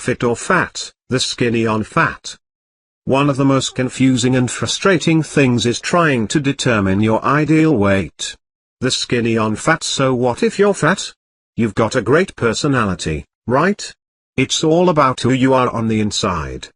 fit or fat, the skinny on fat. One of the most confusing and frustrating things is trying to determine your ideal weight. The skinny on fat. So what if you're fat? You've got a great personality, right? It's all about who you are on the inside.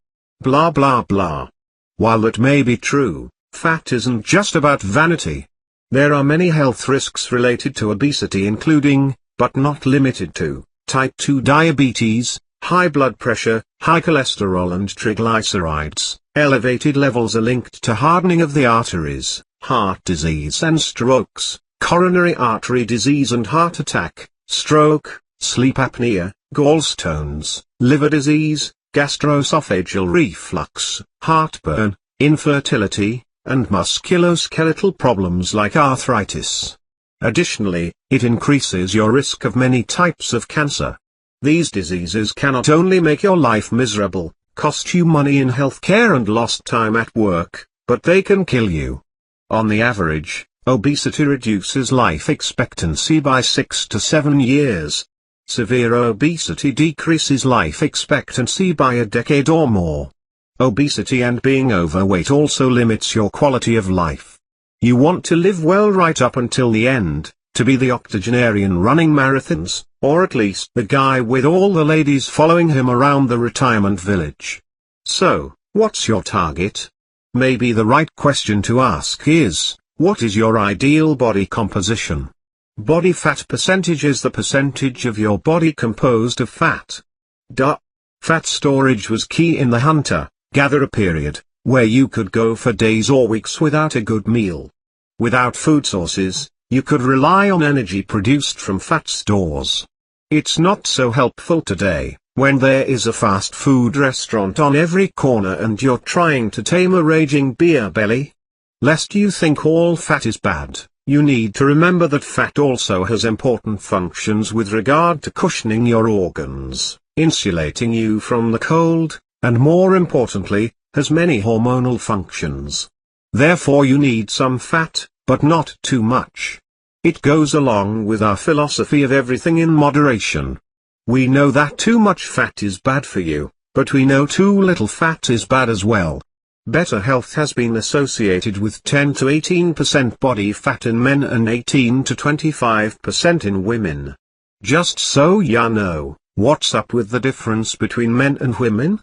Blah blah blah. While that may be true, fat isn't just about vanity. There are many health risks related to obesity, including, but not limited to, type 2 diabetes, high blood pressure, high cholesterol and triglycerides. Elevated levels are linked to hardening of the arteries, heart disease and strokes, coronary artery disease and heart attack, stroke, sleep apnea, gallstones, liver disease, gastroesophageal reflux, heartburn, infertility, and musculoskeletal problems like arthritis. Additionally, it increases your risk of many types of cancer. These diseases can not only make your life miserable, cost you money in healthcare and lost time at work, but they can kill you. On the average, obesity reduces life expectancy by 6 to 7 years. Severe obesity decreases life expectancy by a decade or more. Obesity and being overweight also limits your quality of life. You want to live well right up until the end, to be the octogenarian running marathons, or at least the guy with all the ladies following him around the retirement village. So, what's your target? Maybe the right question to ask is, what is your ideal body composition? Body fat percentage is the percentage of your body composed of fat. Fat storage was key in the hunter-gatherer period, where you could go for days or weeks without a good meal. Without food sources, you could rely on energy produced from fat stores. It's not so helpful today, when there is a fast food restaurant on every corner and you're trying to tame a raging beer belly. Lest you think all fat is bad, you need to remember that fat also has important functions with regard to cushioning your organs, insulating you from the cold, and more importantly, has many hormonal functions. Therefore you need some fat, but not too much. It goes along with our philosophy of everything in moderation. We know that too much fat is bad for you, but we know too little fat is bad as well. Better health has been associated with 10 to 18% body fat in men and 18 to 25% in women. Just so ya know, what's up with the difference between men and women?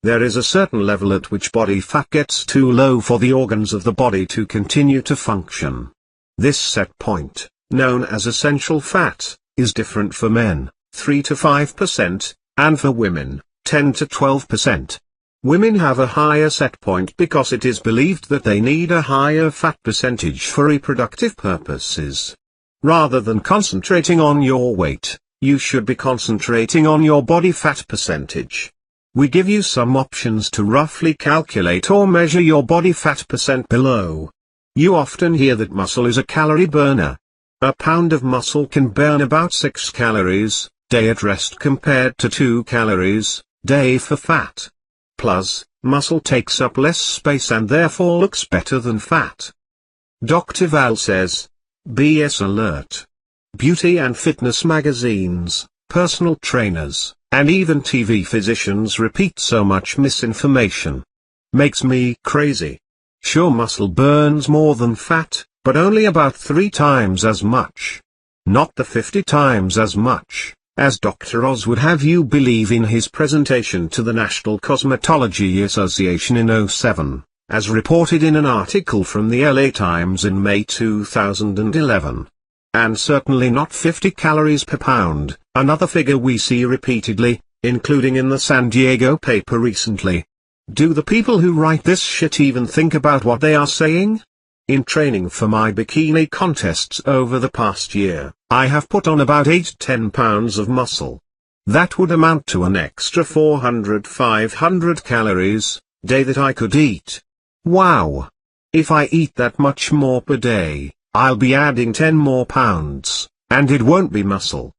There is a certain level at which body fat gets too low for the organs of the body to continue to function. This set point, known as essential fat, is different for men, 3 to 5%, and for women, 10 to 12%. Women have a higher set point because it is believed that they need a higher fat percentage for reproductive purposes. Rather than concentrating on your weight, you should be concentrating on your body fat percentage. We give you some options to roughly calculate or measure your body fat percent below. You often hear that muscle is a calorie burner. A pound of muscle can burn about 6 calories, day at rest compared to 2 calories, day for fat. Plus, muscle takes up less space and therefore looks better than fat. Dr. Val says, BS alert. Beauty and fitness magazines, personal trainers, and even TV physicians repeat so much misinformation. Makes me crazy. Sure, muscle burns more than fat, but only about 3 times as much. Not the 50 times as much, as Dr. Oz would have you believe in his presentation to the National Cosmetology Association in '07, as reported in an article from the LA Times in May 2011. And certainly not 50 calories per pound, another figure we see repeatedly, including in the San Diego paper recently. Do the people who write this shit even think about what they are saying? In training for my bikini contests over the past year, I have put on about 8-10 pounds of muscle. That would amount to an extra 400-500 calories, day that I could eat. Wow! If I eat that much more per day, I'll be adding 10 more pounds, and it won't be muscle.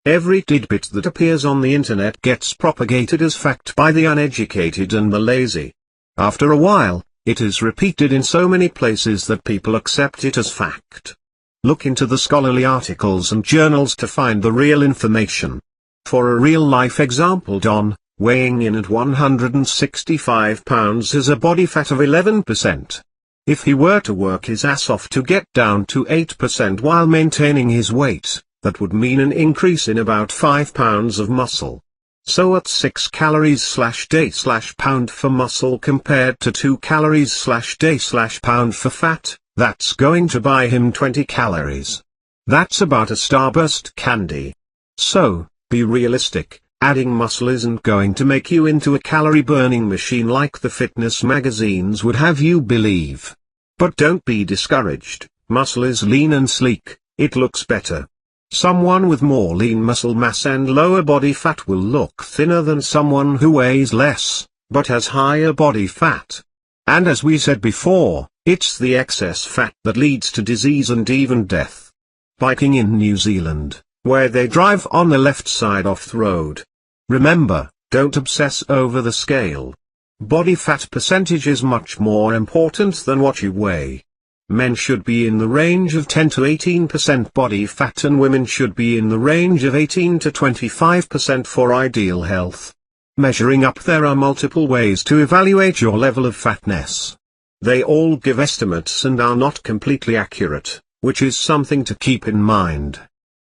Every tidbit that appears on the internet gets propagated as fact by the uneducated and the lazy. After a while, it is repeated in so many places that people accept it as fact. Look into the scholarly articles and journals to find the real information. For a real-life example, Don, weighing in at 165 pounds has a body fat of 11%. If he were to work his ass off to get down to 8% while maintaining his weight, that would mean an increase in about 5 pounds of muscle. So at 6 calories/day/pound for muscle compared to 2 calories/day/pound for fat, that's going to buy him 20 calories. That's about a Starburst candy. So, be realistic, adding muscle isn't going to make you into a calorie-burning machine like the fitness magazines would have you believe. But don't be discouraged, muscle is lean and sleek, it looks better. Someone with more lean muscle mass and lower body fat will look thinner than someone who weighs less, but has higher body fat. And as we said before, it's the excess fat that leads to disease and even death. Biking in New Zealand, where they drive on the left side off the road. Remember, don't obsess over the scale. Body fat percentage is much more important than what you weigh. Men should be in the range of 10 to 18% body fat and women should be in the range of 18 to 25% for ideal health. Measuring up. There are multiple ways to evaluate your level of fatness. They all give estimates and are not completely accurate, which is something to keep in mind.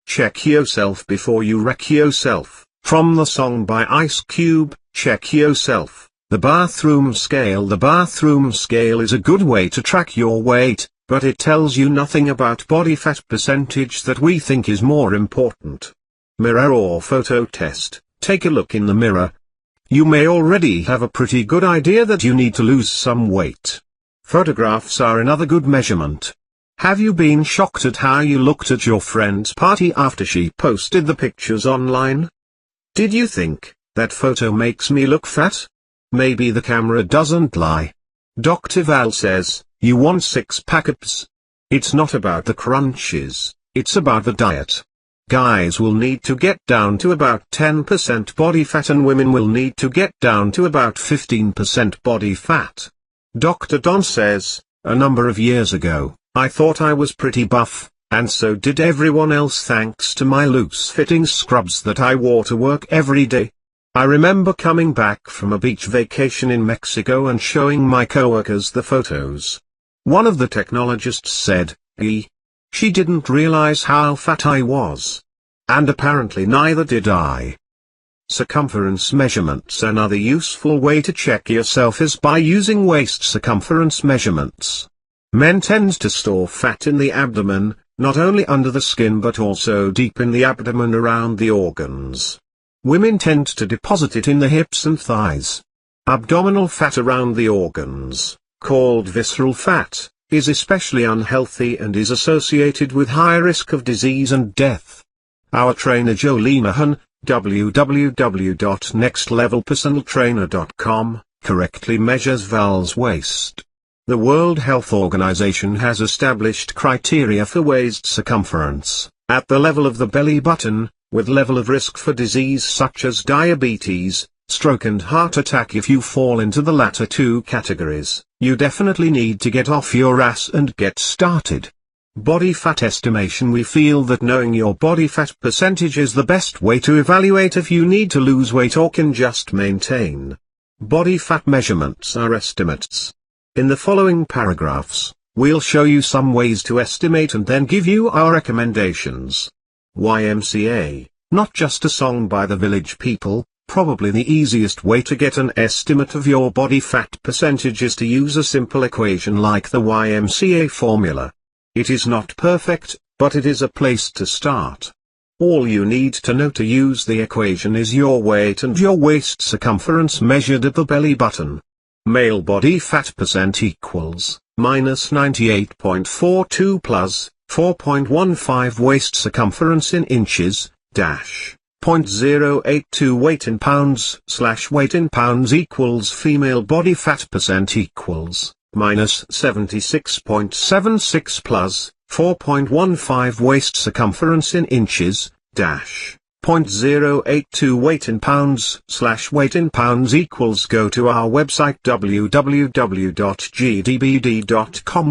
Check yourself before you wreck yourself. From the song by Ice Cube, Check Yourself. The bathroom scale. The bathroom scale is a good way to track your weight, but it tells you nothing about body fat percentage that we think is more important. Mirror or photo test. Take a look in the mirror. You may already have a pretty good idea that you need to lose some weight. Photographs are another good measurement. Have you been shocked at how you looked at your friend's party after she posted the pictures online? Did you think, that photo makes me look fat? Maybe the camera doesn't lie. Dr. Val says, you want 6-pack abs. It's not about the crunches, it's about the diet. Guys will need to get down to about 10% body fat and women will need to get down to about 15% body fat. Dr. Don says, a number of years ago, I thought I was pretty buff, and so did everyone else thanks to my loose-fitting scrubs that I wore to work every day. I remember coming back from a beach vacation in Mexico and showing my coworkers the photos. One of the technologists said, she didn't realize how fat I was. And apparently neither did I. Circumference measurements. Another useful way to check yourself is by using waist circumference measurements. Men tend to store fat in the abdomen, not only under the skin but also deep in the abdomen around the organs. Women tend to deposit it in the hips and thighs. Abdominal fat around the organs, called visceral fat, is especially unhealthy and is associated with high risk of disease and death. Our trainer Joe Linehan, www.nextlevelpersonaltrainer.com, correctly measures Val's waist. The World Health Organization has established criteria for waist circumference, at the level of the belly button, with level of risk for disease such as diabetes, stroke and heart attack. If you fall into the latter two categories, you definitely need to get off your ass and get started. Body fat estimation. We feel that knowing your body fat percentage is the best way to evaluate if you need to lose weight or can just maintain. Body fat measurements are estimates. In the following paragraphs, we'll show you some ways to estimate and then give you our recommendations. YMCA, not just a song by the Village People. Probably the easiest way to get an estimate of your body fat percentage is to use a simple equation like the YMCA formula. It is not perfect, but it is a place to start. All you need to know to use the equation is your weight and your waist circumference measured at the belly button. Male body fat percent equals, minus 98.42 plus, 4.15 waist circumference in inches, dash. 0.082 weight in pounds / weight in pounds equals female body fat percent equals, minus 76.76 plus, 4.15 waist circumference in inches, dash. 0.082 weight in pounds / weight in pounds equals. Go to our website www.gdbd.com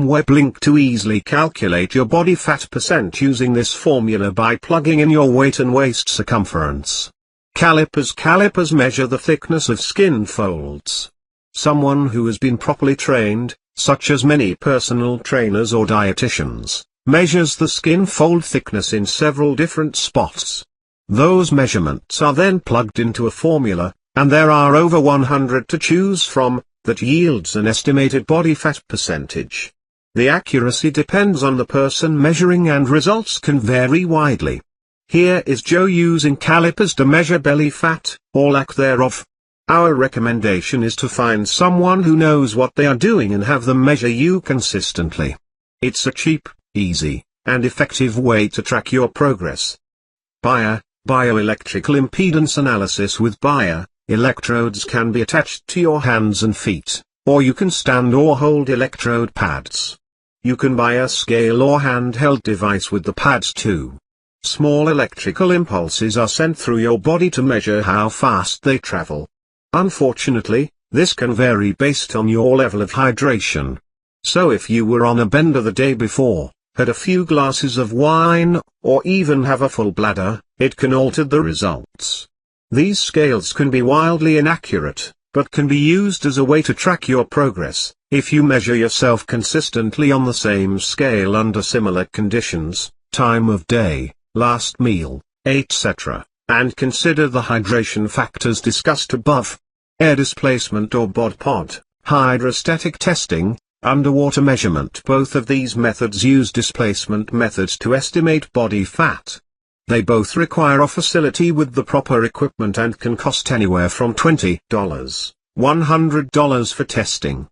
web link to easily calculate your body fat percent using this formula by plugging in your weight and waist circumference. Calipers measure the thickness of skin folds. Someone who has been properly trained, such as many personal trainers or dietitians, measures the skin fold thickness in several different spots. Those measurements are then plugged into a formula, and there are over 100 to choose from, that yields an estimated body fat percentage. The accuracy depends on the person measuring and results can vary widely. Here is Joe using calipers to measure belly fat, or lack thereof. Our recommendation is to find someone who knows what they are doing and have them measure you consistently. It's a cheap, easy, and effective way to track your progress. Bioelectrical impedance analysis with electrodes can be attached to your hands and feet, or you can stand or hold electrode pads. You can buy a scale or handheld device with the pads too. Small electrical impulses are sent through your body to measure how fast they travel. Unfortunately, this can vary based on your level of hydration. So if you were on a bender the day before, had a few glasses of wine, or even have a full bladder, it can alter the results. These scales can be wildly inaccurate, but can be used as a way to track your progress. If you measure yourself consistently on the same scale under similar conditions, time of day, last meal, etc., and consider the hydration factors discussed above. Air displacement or BOD/POD, hydrostatic testing, underwater measurement. Both of these methods use displacement methods to estimate body fat. They both require a facility with the proper equipment and can cost anywhere from $20, $100 for testing.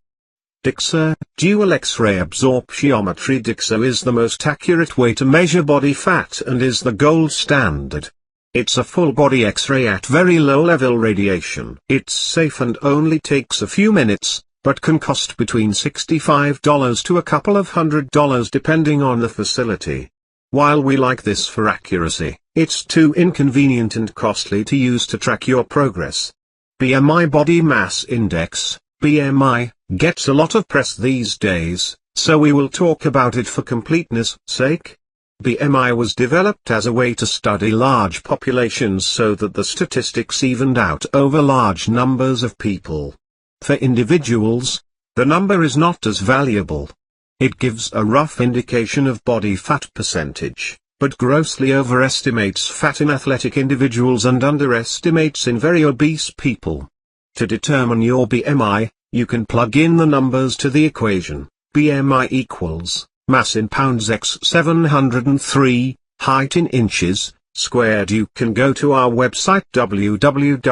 DXA, Dual X-ray absorptiometry. DXA is the most accurate way to measure body fat and is the gold standard. It's a full-body X-ray at very low-level radiation. It's safe and only takes a few minutes, but can cost between $65 to a couple of $100 depending on the facility. While we like this for accuracy, it's too inconvenient and costly to use to track your progress. BMI, Body Mass Index, BMI, gets a lot of press these days, so we will talk about it for completeness' sake. BMI was developed as a way to study large populations so that the statistics evened out over large numbers of people. For individuals, the number is not as valuable. It gives a rough indication of body fat percentage, but grossly overestimates fat in athletic individuals and underestimates in very obese people. To determine your BMI, you can plug in the numbers to the equation. BMI equals mass in pounds x 703, height in inches, squared. You can go to our website www.gdbd.com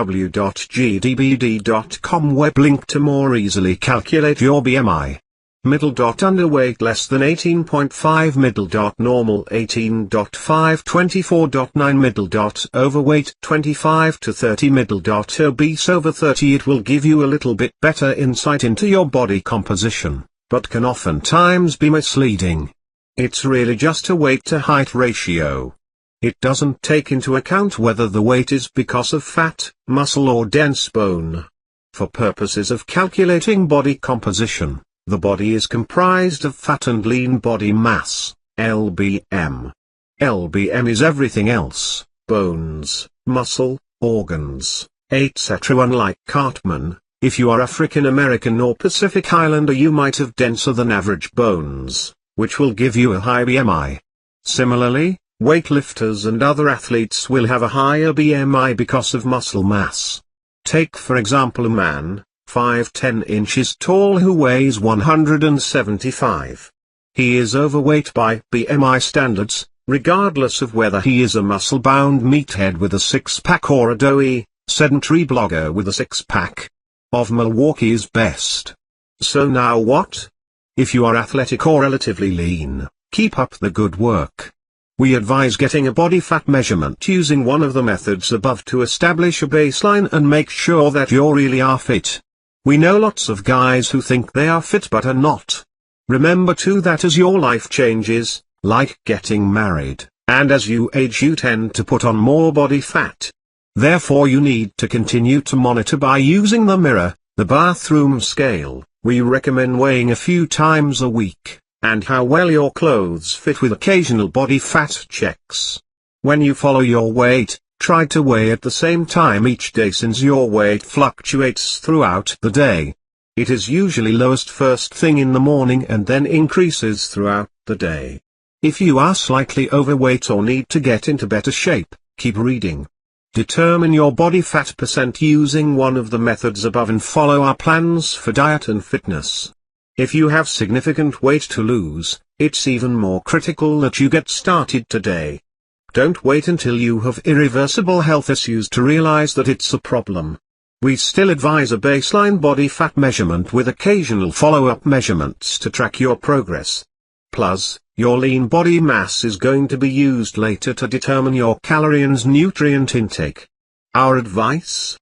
web link to more easily calculate your BMI. Middle.underweight less than 18.5, middle.normal 18.5, 24.9, middle.overweight 25 to 30, middle.obese over 30. It will give you a little bit better insight into your body composition, but can oftentimes be misleading. It's really just a weight to height ratio. It doesn't take into account whether the weight is because of fat, muscle or dense bone. For purposes of calculating body composition, the body is comprised of fat and lean body mass, LBM. LBM is everything else, bones, muscle, organs, etc. Unlike Cartman, if you are African American or Pacific Islander, you might have denser than average bones, which will give you a high BMI. Similarly, weightlifters and other athletes will have a higher BMI because of muscle mass. Take for example a man, 5'10" inches tall who weighs 175. He is overweight by BMI standards, regardless of whether he is a muscle-bound meathead with a six-pack or a doughy, sedentary blogger with a six-pack. Of Milwaukee's best. So now what? If you are athletic or relatively lean, keep up the good work. We advise getting a body fat measurement using one of the methods above to establish a baseline and make sure that you really are fit. We know lots of guys who think they are fit but are not. Remember too that as your life changes, like getting married, and as you age you tend to put on more body fat. Therefore you need to continue to monitor by using the mirror, the bathroom scale, we recommend weighing a few times a week, and how well your clothes fit with occasional body fat checks. When you follow your weight, Try to weigh at the same time each day since your weight fluctuates throughout the day. It is usually lowest first thing in the morning and then increases throughout the day. If you are slightly overweight or need to get into better shape, keep reading. Determine your body fat percent using one of the methods above and follow our plans for diet and fitness. If you have significant weight to lose, it's even more critical that you get started today. Don't wait until you have irreversible health issues to realize that it's a problem. We still advise a baseline body fat measurement with occasional follow-up measurements to track your progress. Plus, your lean body mass is going to be used later to determine your calorie and nutrient intake. Our advice?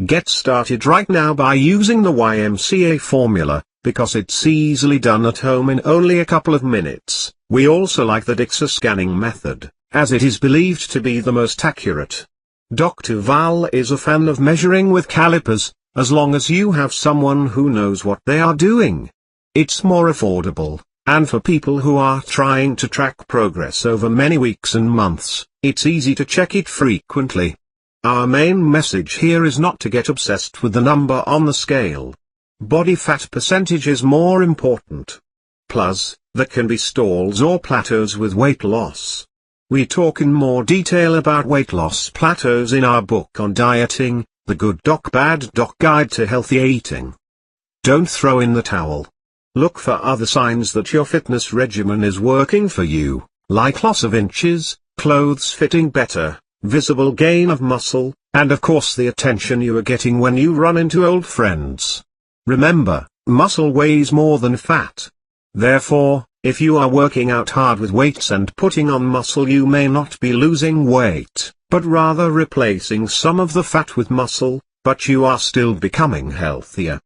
Get started right now by using the YMCA formula, because it's easily done at home in only a couple of minutes. We also like the DIXA scanning method, as it is believed to be the most accurate. Dr. Val is a fan of measuring with calipers, as long as you have someone who knows what they are doing. It's more affordable, and for people who are trying to track progress over many weeks and months, it's easy to check it frequently. Our main message here is not to get obsessed with the number on the scale. Body fat percentage is more important. Plus, there can be stalls or plateaus with weight loss. We talk in more detail about weight loss plateaus in our book on dieting, The Good Doc Bad Doc Guide to Healthy Eating. Don't throw in the towel. Look for other signs that your fitness regimen is working for you, like loss of inches, clothes fitting better, visible gain of muscle, and of course the attention you are getting when you run into old friends. Remember, muscle weighs more than fat. Therefore, if you are working out hard with weights and putting on muscle, you may not be losing weight, but rather replacing some of the fat with muscle, but you are still becoming healthier.